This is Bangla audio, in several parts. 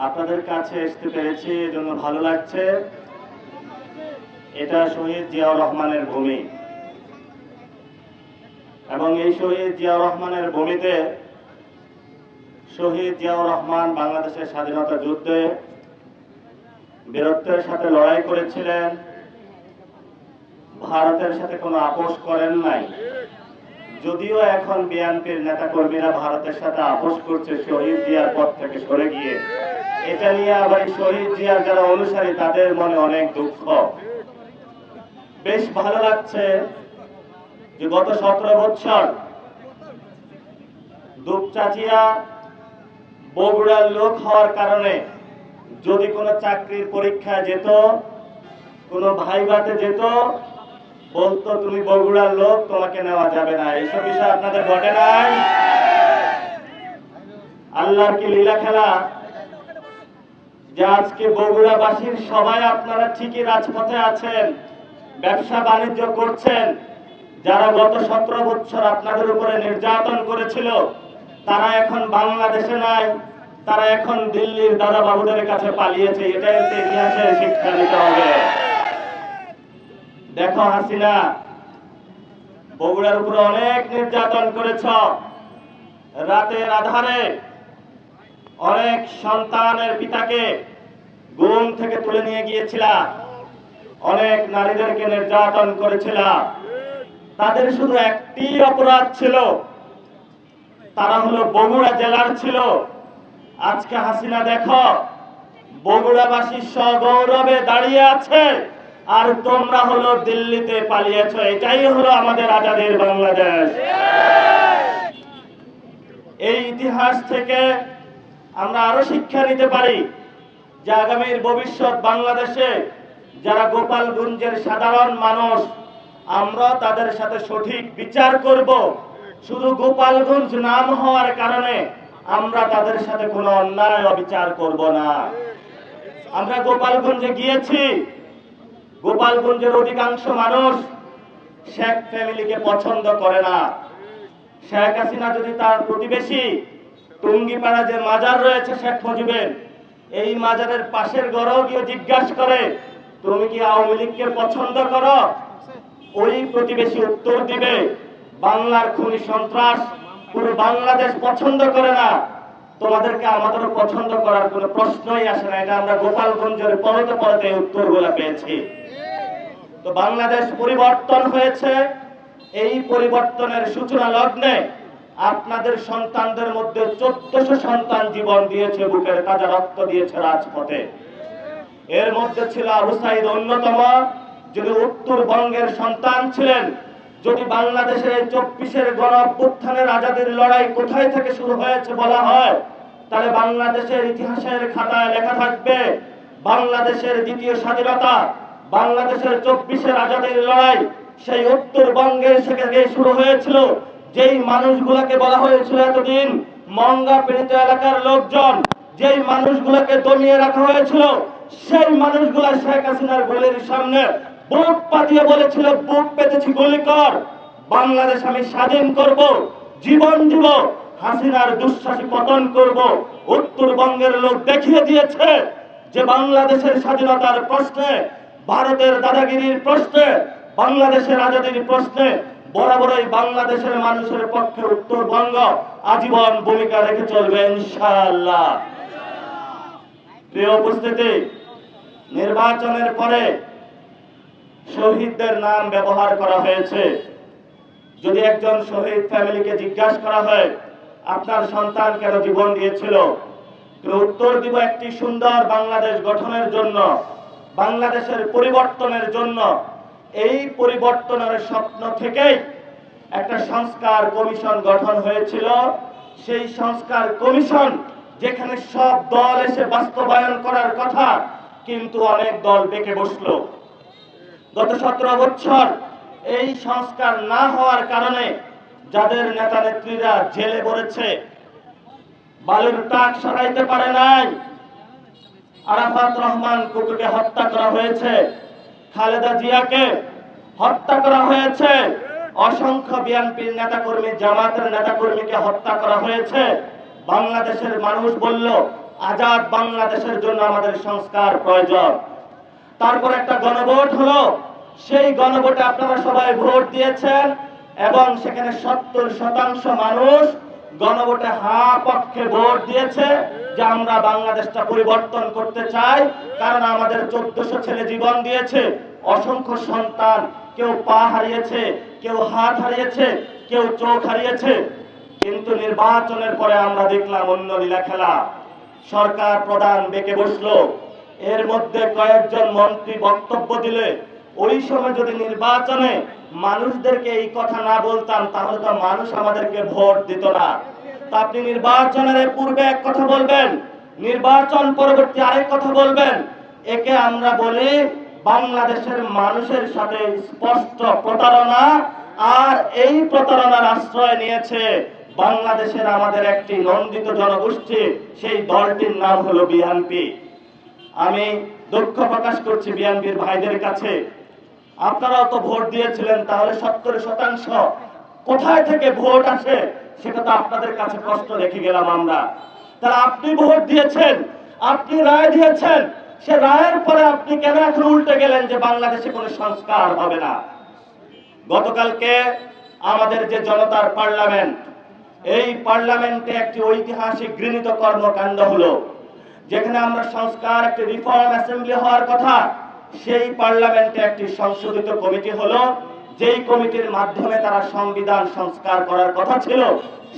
আপনাদের কাছে আসতে পেরেছি, এজন্য ভালো লাগছে। এটা শহীদ জিয়াউর রহমানের ভূমি এবং এই শহীদ জিয়াউর রহমানের ভূমিতে শহীদ জিয়াউর রহমান বাংলাদেশের স্বাধীনতা যুদ্ধে বীরত্বের সাথে লড়াই করেছিলেন। ভারতের সাথে কোনো আপোষ করেন নাই। যদিও এখন বিএনপির নেতাকর্মীরা ভারতের সাথে আপোষ করছে শহীদ জিয়ার পথ থেকে সরে গিয়ে, এটা নিয়ে আবার শহীদ জিয়ার যারা অনুসারী তাদের মনে অনেক দুঃখ। বেশ ভালো লাগছে যে গত 17 বছর দুপচাচিয়া বগুড়ার লোক হওয়ার কারণে যদি কোনো চাকরির পরীক্ষায় যেত, কোনো ভাইভাতে যেত, বলতো তুমি বগুড়ার লোক, তোমাকে নেওয়া যাবে না। এইসব বিষয় আপনাদের ঘটে নাই? আল্লাহর কি লীলা খেলা যে আজকে বগুড়াবাসীর সবাই আপনারা ঠিকই রাজপথে আছেন, ব্যবসা বাণিজ্য করছেন। যারা গত 17 বছর আপনাদের উপরে নির্যাতন করেছিল তারা এখন বাংলাদেশে নাই, তারা এখন দিল্লির দাদা বাবুদের কাছে পালিয়েছে। এটাই ইতিহাসের শিক্ষা নিতে হবে। দেখো হাসিনা, বগুড়ার উপরে অনেক নির্যাতন করেছ। রাতের আধারে অনেক সন্তানের পিতাকে ঘুম থেকে তুলে নিয়ে গিয়েছিল, অনেক নারীদেরকে নির্যাতন করেছিল। তাদের শুধু একটি অপরাধ ছিল, তারা হলো বগুড়া জেলার ছিল। আজকে হাসিনা দেখো বগুড়াবাসী সগৌরবে দাঁড়িয়ে আছে, আর তোমরা হলো দিল্লিতে পালিয়েছ। এটাই হলো আমাদের আজাদের বাংলাদেশ। এই ইতিহাস থেকে আমরা আরো শিক্ষা নিতে পারি যে আগামীর ভবিষ্যৎ বাংলাদেশে যারা গোপালগঞ্জের সাধারণ মানুষ, আমরা তাদের সাথে সঠিক বিচার করব। শুধু গোপালগঞ্জ নাম হওয়ার কারণে আমরা তাদের সাথে কোনো অন্যায় অবিচার করব না। আমরা গোপালগঞ্জে গিয়েছি, গোপালগঞ্জের অধিকাংশ মানুষ শেখ ফ্যামিলিকে পছন্দ করে না। শেখ হাসিনা যদি তার প্রতিবেশী টুঙ্গিপাড়া যে মাজার রয়েছে শেখ মুজিবের, এই মাজারের পাশের ঘরেও গিয়ে জিজ্ঞাসা করে তুমি কি আওয়ামী লীগকে পছন্দ করো, ওই প্রতিবেশী উত্তর দিবে বাংলার খুনি সন্ত্রাস পুরো বাংলাদেশ পছন্দ করে না, তোমাদেরকে আমাদেরও পছন্দ করার কোনো প্রশ্নই আসে না। এটা আমরা গোপালগঞ্জের পরতে পরতে উত্তরগুলো পেয়েছি। তো বাংলাদেশ পরিবর্তন হয়েছে, এই পরিবর্তনের সূচনা লগ্নে আপনাদের সন্তানদের মধ্যে 1400 সন্তান জীবন দিয়েছে, বুকের তাজা রক্ত দিয়েছে রাজপথে। এর মধ্যে ছিল আবু সাইদ অন্যতম, যিনি উত্তরবঙ্গের সন্তান ছিলেন। যদি বাংলাদেশের 24-এর গণ অভ্যুত্থানের আজাদীর লড়াই কোথায় থেকে শুরু হয়েছে বলা হয়, তাহলে বাংলাদেশের ইতিহাসের খাতায় লেখা থাকবে বাংলাদেশের দ্বিতীয় স্বাধীনতা, বাংলাদেশের 24-এর আজাদীর লড়াই সেই উত্তরবঙ্গের থেকে শুরু হয়েছিল। যেই মানুষগুলোকে বলা হয়েছিল এতদিন মঙ্গা পীড়িত এলাকার লোকজন, যেই মানুষগুলোকে দমিয়ে রাখা হয়েছিল, সেই মানুষগুলা শেখ হাসিনার গুলির সামনে বুক পাতিয়ে বলেছিল বুক পেতেছি গুলি কর, বাংলাদেশ আমি স্বাধীন করব, জীবন দিব, হাসিনার দুঃশাসী পতন করব। উত্তরবঙ্গের লোক দেখিয়ে দিয়েছে যে বাংলাদেশের স্বাধীনতার প্রশ্নে, ভারতের দাদাগিরির প্রশ্নে, বাংলাদেশের আজাদীর প্রশ্নে বরাবরই বাংলাদেশের মানুষের পক্ষে উত্তরবঙ্গ আজীবন ভূমিকা রেখে চলবে ইনশাআল্লাহ। প্রিয় উপস্থিতি, নির্বাচনের পরে শহীদদের নাম ব্যবহার করা হয়েছে। যদি একজন শহীদ ফ্যামিলিকে জিজ্ঞাসা করা হয় আপনার সন্তান কেন জীবন দিয়েছিল, উত্তর দিব একটি সুন্দর বাংলাদেশ গঠনের জন্য, বাংলাদেশের পরিবর্তনের জন্য। এই পরিবর্তনের স্বপ্ন থেকেই একটা সংস্কার কমিশন গঠন হয়েছিল। সেই সংস্কার কমিশন যেখানে সব দল এসে বাস্তবায়ন করার কথা, কিন্তু অনেক দল বেঁকে বসলো। গত 17 বছর এই সংস্কার না হওয়ার কারণে যাদের নেতা নেত্রীরা জেলে পড়েছে, বালুর ট্রাক সরাইতে পারে নাই, আরাফাত রহমান কুকুরকে হত্যা করা হয়েছে, খালেদা জিয়াকে হত্যা করা হয়েছে, অসংখ্য বিএনপির নেতাকর্মী, জামাতের নেতাকর্মীকে হত্যা করা হয়েছে। বাংলাদেশের মানুষ বলল আজাদ বাংলাদেশের জন্য আমাদের সংস্কার প্রয়োজন। তারপর একটা গণভোট হলো, সেই গণভোটে আপনারা সবাই ভোট দিয়েছেন এবং সেখানে 70% মানুষ গণভোটে হ্যাঁ পক্ষে ভোট দিয়েছে যে আমরা বাংলাদেশটা পরিবর্তন করতে চাই। কারণ আমাদের 1400 ছেলে জীবন দিয়েছে, অসংখ্য সন্তান, কেউ পা হারিয়েছে, কেউ হাত হারিয়েছে, কেউ চোখ হারিয়েছে। কিন্তু নির্বাচনের পরে আমরা দেখলাম অন্য লীলা খেলা। সরকার প্রধান বেঁকে বসলো, এর মধ্যে কয়েকজন মন্ত্রী বক্তব্য দিলে ওই সময় যদি নির্বাচনে মানুষদেরকে এই কথা না বলতাম তাহলে তো মানুষ আমাদেরকে ভোট দিত না। তো আপনি নির্বাচনের পূর্বে এক কথা বলবেন, নির্বাচন পরবর্তী আরেক কথা বলবেন। একে আমরা বলি বাংলাদেশের মানুষের সাথে স্পষ্ট প্রতারণা। আর এই প্রতারণার আশ্রয় নিয়েছে বাংলাদেশের আমাদের একটি নন্দিত জনগোষ্ঠী, সেই দলটির নাম হলো বিএনপি। আমি দুঃখ প্রকাশ করছি বিএনপির ভাইদের কাছে, আপনারাও তো ভোট দিয়েছিলেন, তাহলে 70% কোথায় থেকে ভোট আসে সেটা তো আপনাদের কাছে প্রশ্ন রেখে গেলাম আমরা। তাহলে আপনি ভোট দিয়েছেন, আপনি রায় দিয়েছেন, সে রায়ের পরে আপনি কেন এখন উল্টে গেলেন যে বাংলাদেশে কোনো সংস্কার হবে না? গতকালকে আমাদের যে জনতার পার্লামেন্ট, এই পার্লামেন্টে একটি ঐতিহাসিক ঘৃণিত কর্মকাণ্ড হলো, যেখানে আমরা সংস্কার একটি রিফর্ম অ্যাসেম্বলি হওয়ার কথা, সেই পার্লামেন্টে একটি সংশোধিত কমিটি হলো, যেই কমিটির মাধ্যমে তারা সংবিধান সংস্কার করার কথা ছিল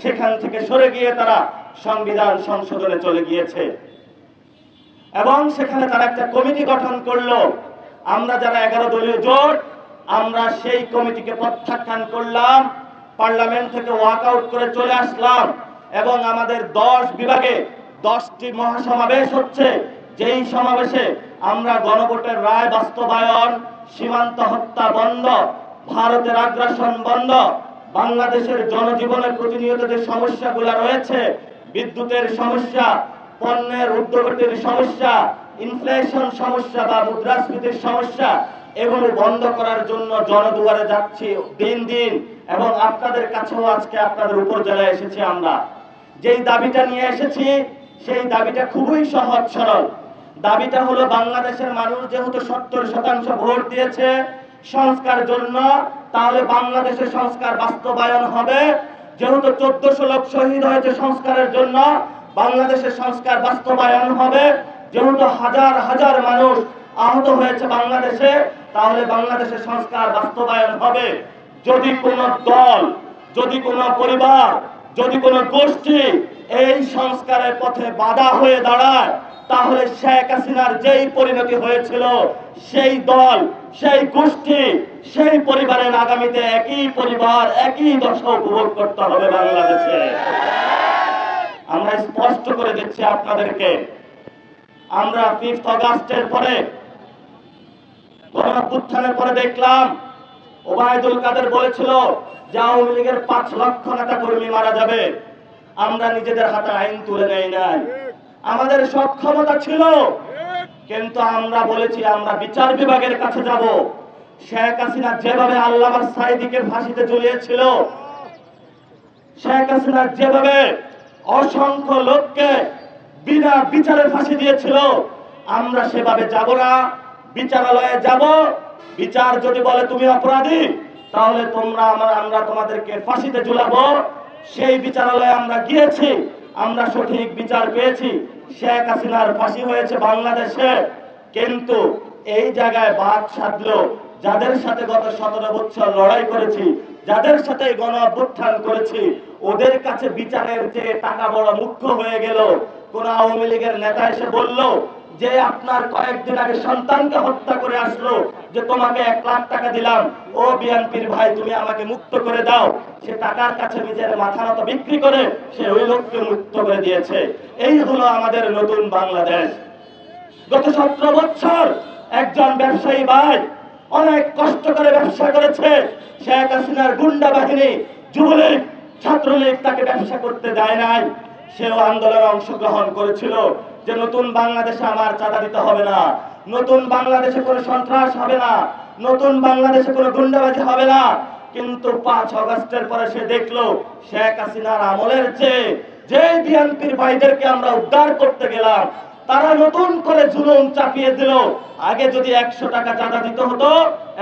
সেখান থেকে সরে গিয়ে তারা সংবিধান সংশোধনে চলে গিয়েছে। এবং সেখানে তারা একটা কমিটি গঠন করলো। আমরা যারা 11 দলীয় জোট, আমরা সেই কমিটিকে প্রত্যাখ্যান করলাম, পার্লামেন্ট থেকে ওয়াকআউট করে চলে আসলাম। এবং আমাদের 10 বিভাগে 10টি মহাসমাবেশ হচ্ছে, যেই সমাবেশে আমরা গণভোটের রায় বাস্তবায়ন, সীমান্ত হত্যা বন্ধ, ভারতের আগ্রাসন বন্ধ, বাংলাদেশের জনজীবনের প্রতিনিয়ত যে সমস্যাগুলো রয়েছে, বিদ্যুতের সমস্যা, পণ্যের ঊর্ধ্বগতির সমস্যা, ইনফ্লেশন সমস্যা বা মুদ্রাস্ফীতির সমস্যা, এগুলো বন্ধ করার জন্য জনদুয়ারে যাচ্ছি দিন দিন। এবং আপনাদের কাছেও আজকে আপনাদের উপজেলায় এসেছি আমরা, যেই দাবিটা নিয়ে এসেছি সেই দাবিটা খুবই সহজ সরল। দাবিটা হলো বাংলাদেশের মানুষ যেহেতু 70% ভোট দিয়েছে সংস্কার জন্য, তাহলে বাংলাদেশের সংস্কার বাস্তবায়ন হবে। যেহেতু 1400 লোক শহীদ হয়েছে সংস্কারের জন্য, বাংলাদেশের সংস্কার বাস্তবায়ন হবে। যেহেতু হাজার হাজার মানুষ আহত হয়েছে বাংলাদেশে, তাহলে বাংলাদেশের সংস্কার বাস্তবায়ন হবে। যদি কোনো দল, যদি কোনো পরিবার, যদি কোনো গোষ্ঠী এই সংস্কারের পথে বাধা হয়ে দাঁড়ায়, তাহলে শেখ হাসিনার যেই পরিণতি হয়েছিল সেই দল, সেই গোষ্ঠী, সেই পরিবারের আগামীতে একই পরিবার, একই দশা উপভোগ করতে হবে বাংলাদেশে। আমরা স্পষ্ট করে দিচ্ছি আপনাদেরকে, আমরা 5 আগস্টের পরে, গণঅভ্যুত্থানের পরে দেখলাম ওবায়দুল কাদের বলেছিল যে আওয়ামী লীগের 5 লক্ষ নেতা কর্মী মারা যাবে। আমরা নিজেদের হাতে আইন তুলে নেই নাই, আমাদের সব ক্ষমতা ছিল, কিন্তু আমরা বলেছি আমরা বিচার বিভাগের কাছে যাব। শেখ হাসিনা যেভাবে আল্লামা সাঈদীকে ফাঁসিতে ঝুলিয়েছিল, শেখ হাসিনা যেভাবে অসংখ্য লোককে বিনা বিচারে ফাঁসি দিয়েছিল, আমরা সেভাবে যাব না, বিচারালয়ে যাব। বিচার যদি বলে তুমি অপরাধী, তাহলে আমরা তোমাদেরকে ফাঁসিতে ঝুলাবো। সেই বিচারালয়ে আমরা গিয়েছি, আমরা সঠিক বিচার পেয়েছি। শেখ হাসিনার ফাঁসি হয়েছে বাংলাদেশে, কিন্তু এই জায়গায় বাদ সাধলো যাদের সাথে গত 17 বছর লড়াই করেছি, যাদের সাথে গণ অভ্যুত্থান করেছি, ওদের কাছে বিচারের যে টাকা বড় মুখ্য হয়ে গেল। কোন আওয়ামী লীগের নেতা এসে বলল যে আপনার কয়েকদিন আগে সন্তানকে হত্যা করে আসলো, যে তোমাকে 1 লাখ টাকা দিলাম, ও বিএনপির ভাই তুমি আমাকে মুক্ত করে দাও। সে টাকার কাছে নিজের মাথা মতো বিক্রি করে সে ওই লোককে মুক্ত করে দিয়েছে। এই হলো আমাদের নতুন বাংলাদেশ। গত 17 বছর একজন ব্যবসায়ী ভাই অনেক কষ্ট করে ব্যবসা করেছে। শেখ হাসিনার গুন্ডা বাহিনী, যুবলীগ, ছাত্রলীগ তাকে ব্যবসা করতে দেয় নাই। সেও আন্দোলনে অংশগ্রহণ করেছিল যে নতুন বাংলাদেশে আমার চাঁদা দিতে হবে না, নতুন বাংলাদেশে কোনো সন্ত্রাস হবে না, নতুন বাংলাদেশে কোনো গুন্ডাবাজি হবে না। কিন্তু 5 আগস্টের পরে সে দেখলো শেখ হাসিনার আমলের চেয়ে যে বিএনপির ভাইদেরকে আমরা উদ্ধার করতে গেলাম তারা নতুন করে জুলুম চাপিয়ে দিল। আগে যদি 100 টাকা চাঁদা দিতে হতো,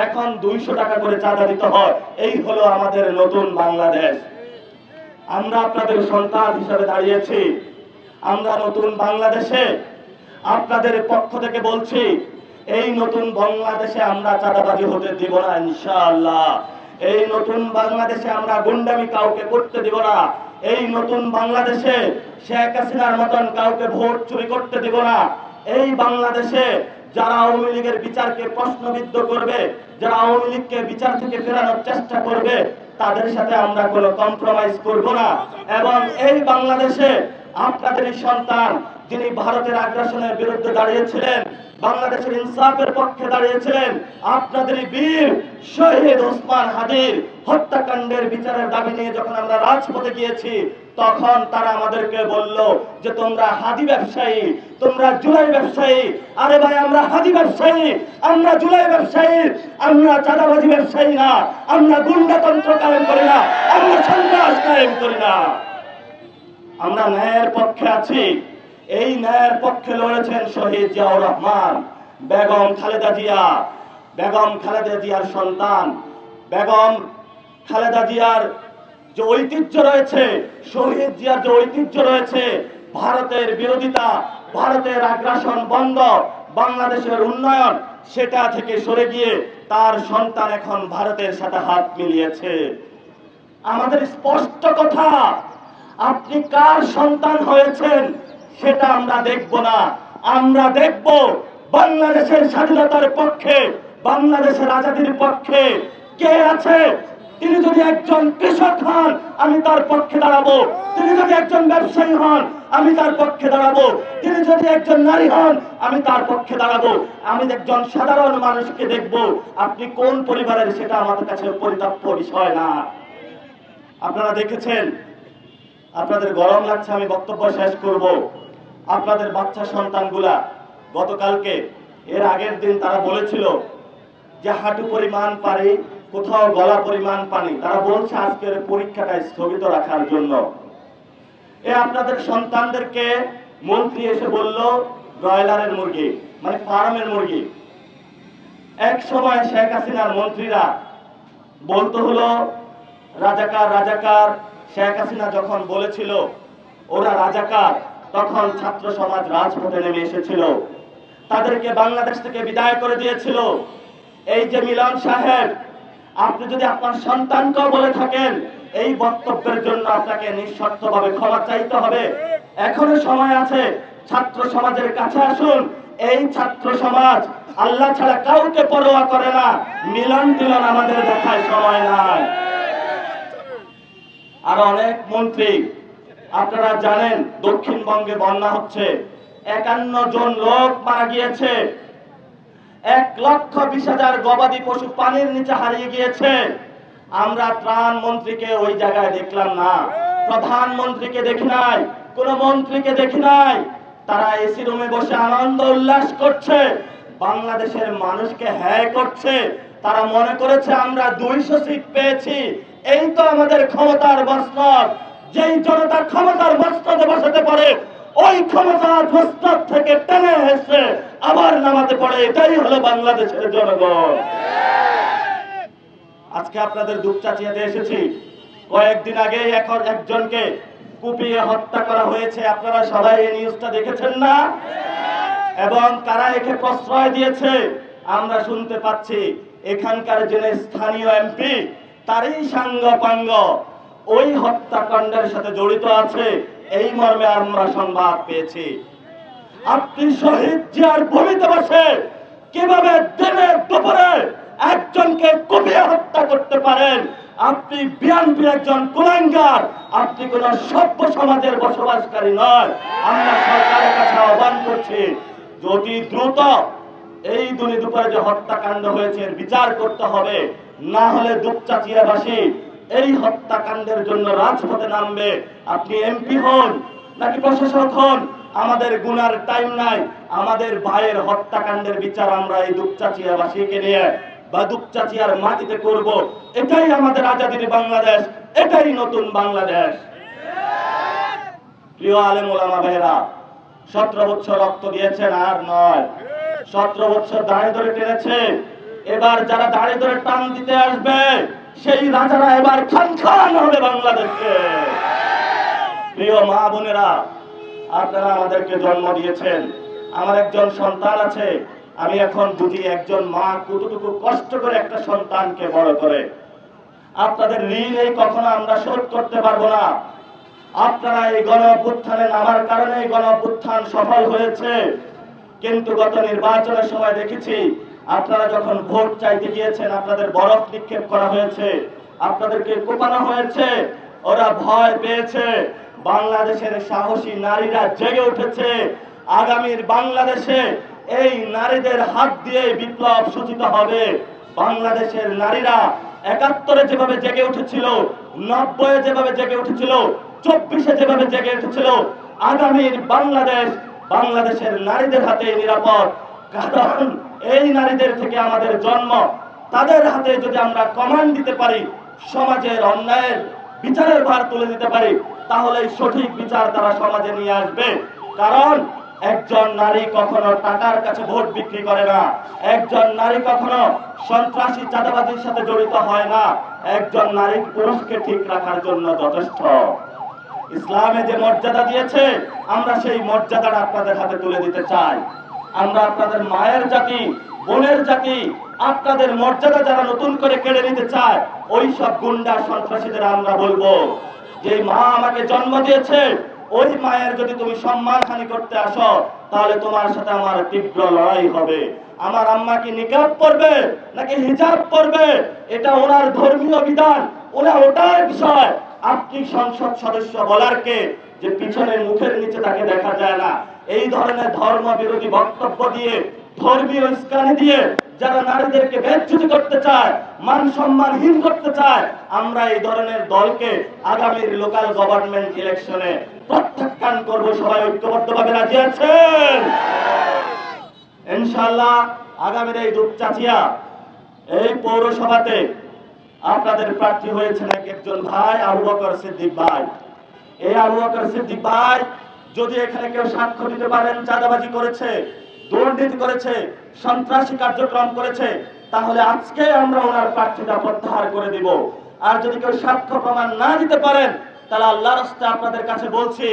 এখন 200 টাকা করে চাঁদা দিতে হয়। এই হলো আমাদের নতুন বাংলাদেশ। আমরা আপনাদের সন্তান হিসেবে দাঁড়িয়েছি। আমরা নতুন বাংলাদেশে আপনাদের পক্ষ থেকে বলছি, এই নতুন বাংলাদেশে আমরা চাঁদাবাজি হতে দিব না ইনশাআল্লাহ। এই নতুন বাংলাদেশে আমরা গুন্ডামি কাউকে করতে দিব না। এই নতুন বাংলাদেশে শেখ হাসিনার মতন কাউকে ভোট চুরি করতে দিব না। এই বাংলাদেশে যারা আওয়ামী লীগের বিচারকে প্রশ্নবিদ্ধ করবে, যারা আওয়ামী লীগকে বিচার থেকে ফেরানোর চেষ্টা করবে, তাদের সাথে আমরা কোনো কম্প্রোমাইজ করব না। এবং এই বাংলাদেশে আপনাদের সন্তান যিনি ভারতের আগ্রাসনের বিরুদ্ধে দাঁড়িয়েছিলেন, বাংলাদেশের ইনসাফের পক্ষে দাঁড়িয়েছিলেন, আপনাদের বীর শহীদ ওসমান হাদির হত্যাকাণ্ডের বিচারের দাবি নিয়ে যখন আমরা রাজপথে গিয়েছি, তখন তারা আমাদেরকে বলল যে তোমরা হাদি ব্যবসায়ী, তোমরা জুলাই ব্যবসায়ী। আরে ভাই, আমরা হাদি ব্যবসায়ী, আমরা জুলাই ব্যবসায়ী, আমরা চাঁদাবাজি ব্যবসায়ী না, আমরা গুন্ডাতন্ত্র কায়েম করি না, আমরা সন্ত্রাস কায়েম করি না। আমরা ন্যায়ের পক্ষে আছি। এই ন্যায়ের পক্ষে লড়েছেন শহীদ জিয়াউর রহমান, বেগম খালেদা জিয়া, বেগম খালেদা জিয়ার সন্তান, বেগম খালেদা জিয়ার যে ঐতিহ্য রয়েছে, শহীদ জিয়ার যে ঐতিহ্য রয়েছে, ভারতের বিরোধিতা, ভারতের আগ্রাসন বন্ধ, বাংলাদেশের উন্নয়ন, সেটা থেকে সরে গিয়ে তার সন্তান এখন ভারতের সাথে হাত মিলিয়েছে। আমাদের স্পষ্ট কথা, আপনি কার সন্তান হয়েছেন সেটা আমরা দেখব না। আমরা দেখব বাংলাদেশের স্বাধীনতার পক্ষে, বাংলাদেশের আজাদীর পক্ষে কে আছে। তিনি যদি একজন কৃষক হন, আমি তার পক্ষে দাঁড়াবো। তিনি যদি একজন ব্যবসায়ী হন, আমি তার পক্ষে দাঁড়াবো। তিনি যদি একজন নারী হন, আমি তার পক্ষে দাঁড়াবো। আমি একজন সাধারণ মানুষকে দেখব। আপনি কোন পরিবারের সেটা আমাদের কাছে পরিতাপ্য বিষয় না। আপনারা দেখেছেন, আপনাদের গরম লাগছে, আমি বক্তব্য শেষ করব। আপনাদের বাচ্চা সন্তানগুলা গতকালকে, এর আগের দিন তারা বলেছিল যে হাঁটু পরিমাণ পানি, কোথাও গলা পরিমাণ পানি। তারা বলছে আজকের পরীক্ষাটা স্থগিত রাখার জন্য। আপনাদের সন্তানদেরকে মন্ত্রী এসে বলল ব্রয়লারের মুরগি, মানে ফার্মের মুরগি। এক সময় শেখ হাসিনার মন্ত্রীরা বলতো হলো রাজাকার রাজাকার। শেখ হাসিনা যখন বলেছিল ওরা রাজাকার, তখন ছাত্র সমাজ রাজপথে নেমে এসেছিল, তাদেরকে বাংলাদেশ থেকে বিদায় করে দিয়েছিল। এই যে মিলন সাহেব, আপনি যদি আপনার সন্তানকেও বলে থাকেন, এই বক্তব্যের জন্য আপনাকে নিঃশর্তভাবে ক্ষমা চাইতে হবে। এখনো সময় আছে, ছাত্র সমাজের কাছে আসুন। এই ছাত্র সমাজ আল্লাহ ছাড়া কাউকে পরোয়া করে না। মিলন টিলন আমাদের দেখায় সময় নাই। আর অনেক মন্ত্রী, আপনারা জানেন দক্ষিণবঙ্গে বন্যা হচ্ছে, 51 জন লোক মারা গিয়েছে, 1,20,000 গবাদি পশু পানির নিচে হারিয়ে গিয়েছে। আমরা ত্রাণ মন্ত্রীকে ওই জায়গায় দেখলাম না, প্রধানমন্ত্রীকে দেখি নাই, কোন মন্ত্রীকে দেখি নাই। তারা এসি রুমে বসে আনন্দ উল্লাস করছে, বাংলাদেশের মানুষকে হ্যায় করছে। তারা মনে করেছে আমরা 200 সিট পেয়েছি, এই তো আমাদের ক্ষমতার মসনদ। যেই জনতা ক্ষমতার মসনদে বসাতে পারে, ওই ক্ষমতার মসনদ থেকে টেনে এসে আবার নামাতে পারে, এটাই হলো বাংলাদেশের জনগণ। আজকে আপনাদের দুপচাচিয়াতে এসেছি। কয়েকদিন আগে একজনকে কুপিয়ে হত্যা করা হয়েছে। আপনারা সবাই এই নিউজটা দেখেছেন না? এবং কারা একে প্রশ্রয় দিয়েছে আমরা শুনতে পাচ্ছি। এখানকার যিনি স্থানীয় এমপি, তারই সাঙ্গ পাঙ্গ ওই হত্যাকাণ্ডের সাথে জড়িত আছে, এই মর্মে আমরা সংবাদ পেয়েছি। আপনি শহীদ জিয়ার ভূমিতে বসে কিভাবে দিনে দুপুরে একজনকে কুপিয়ে হত্যা করতে পারেন? আপনি বিএনপির একজন কুলাঙ্গার, আপনি কোন সভ্য সমাজের বসবাসকারী নয়। আমরা সরকারের কাছে আহ্বান করছি, যদি দ্রুত এই দুনি দুপুরে যে হত্যাকাণ্ড হয়েছে বিচার করতে হবে, না হলে দুপচাচিয়াবাসী এই হত্যাকাণ্ডের জন্য রাজপথে নামবে। আপনি এমপি হন নাকি প্রশাসক হন, আমাদের গুনার টাইম নাই। আমাদের ভাইয়ের হত্যাকাণ্ডের বিচার আমরা এই দুপচাচিয়াবাসীকে নিয়ে বা দুপচাচিয়ার মাটিতে করব। এটাই আমাদের আজাদীর বাংলাদেশ, এটাই নতুন বাংলাদেশ। প্রিয় আলেম ওলামা ভাইরা, 17 বছর রক্ত দিয়েছেন আর নয়, 17 বছর দাঁড়িয়ে ধরে টেনেছে। এবার যারা দাঁড়িয়ে ধরে টান দিতে আসবে সেই রাজারা এবার খান খান হবে বাংলাদেশে। প্রিয় মা বোনেরা, আপনারা আমাদেরকে জন্ম দিয়েছেন, আমার একজন সন্তান আছে। আমি এখন বুঝি একজন মা কতটুকু কষ্ট করে একটা সন্তানকে বড় করে। আপনাদের ঋণ এই কখনো আমরা শোধ করতে পারবো না। আপনারা এই গণ অভ্যুত্থানে নামার কারণে এই গণ অভ্যুত্থান সফল হয়েছে, কিন্তু গত নির্বাচনের সময় দেখেছি আপনারা যখন ভোট চাইতে গিয়েছেন আপনাদের বরফ নিক্ষেপ করা হয়েছে, আপনাদেরকে কোপানো হয়েছে, ওরা ভয় পেয়েছে। বাংলাদেশের সাহসী নারীরা জেগে উঠেছে। আগামীর বাংলাদেশে এই নারীদের হাত দিয়ে বিপ্লব সূচিত হবে। বাংলাদেশের নারীরা 71-এ যেভাবে জেগে উঠেছিল, 90-এ যেভাবে জেগে উঠেছিল, 24-এ যেভাবে জেগে উঠেছিল, আগামীর বাংলাদেশের নারীদের হাতে নিরাপদ। কারণ এই নারীদের থেকে আমাদের জন্ম। তাদের হাতে যদি আমরা কমান্ড দিতে পারি, সমাজের অন্যায়ের বিচারের ভার তুলে দিতে পারি, তাহলে সঠিক বিচার তারা সমাজে নিয়ে আসবে। কারণ একজন নারী কখনো টাকার কাছে ভোট বিক্রি করে না, একজন নারী কখনো সন্ত্রাসী চাঁদাবাজির সাথে জড়িত হয় না। একজন নারী পুরুষকে ঠিক রাখার জন্য যথেষ্ট। ইসলামে যে মর্যাদা দিয়েছে, আমরা সেই মর্যাদাটা আপনাদের হাতে তুলে দিতে চাই। আমরা আপনাদের মায়ের জাতি, বোনের জাতি, আপনাদের মর্যাদা যারা নতুন করে কেড়ে নিতে চায়, ওই সব গুন্ডা সন্ত্রাসীদের আমরা বলবো যে মা আমাকে জন্ম দিয়েছে, ওই মায়ের যদি তুমি সম্মানহানি করতে আসো, তাহলে তোমার সাথে আমার তীব্র লড়াই হবে। আমার আম্মা কি নিকাব পরবে নাকি হিজাব পরবে, এটা ওনার ধর্মীয় বিধান, ওটার বিষয়। আপনি সংসদ সদস্য বলার কে যে পিছনের মুখের নিচে তাকে দেখা যায় না? এই ধরনের ধর্ম বিরোধী বক্তব্য দিয়ে, ধর্মীয় উস্কানি দিয়ে যারা নারীদেরকে বেজ্জতি করতে চায়, মান সম্মানহীন করতে চায়, আমরা এই ধরনের দলকে আগামীর লোকাল গভর্নমেন্ট ইলেকশনে প্রত্যাখ্যান করব। সবাই ঐক্যবদ্ধভাবে রাজি আছেন? ইনশাআল্লাহ আগামীর এই দুপচাচিয়া এই পৌরসভাতে আপনাদের প্রার্থী হয়েছেন একজন ভাই, আবু বকর সিদ্দিক ভাই। এই আবু বকর সিদ্দিক ভাই যদি এখানে কেউ সাক্ষ্য দিতে পারেন চাঁদাবাজি করেছে, দুর্নীতি করেছে, সন্ত্রাসী কার্যক্রম করেছে, তাহলে আজকে আমরা ওনার প্রার্থীতা প্রত্যাহার করে দিব। আর যদি কেউ সাক্ষ্য প্রমাণ না দিতে পারেন, তাহলে আল্লাহর রাস্তায় আপনাদের কাছে বলছি,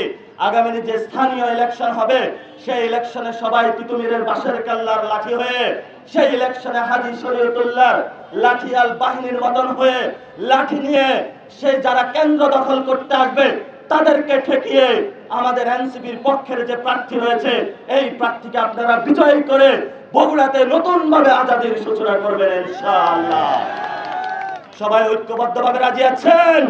আগামী যে স্থানীয় ইলেকশন হবে, সেই ইলেকশনে সবাই তিতুমিরের বাঁশের কেল্লার লাঠি হয়ে, সেই ইলেকশনে হাজী শরীয়তুল্লাহর লাঠিয়াল বাহিনীর মতন হয়ে লাঠি নিয়ে সেই যারা কেন্দ্র দখল করতে আসবে তাদেরকে ঠেকিয়ে আমাদের এনসিপির পক্ষের যে প্রার্থী রয়েছে, এই প্রার্থীকে আপনারা বিজয়ী করে বগুড়াতে নতুন ভাবে আজাদির সূচনা করবেন ইনশাআল্লাহ। সবাই ঐক্যবদ্ধভাবে রাজি আছেন?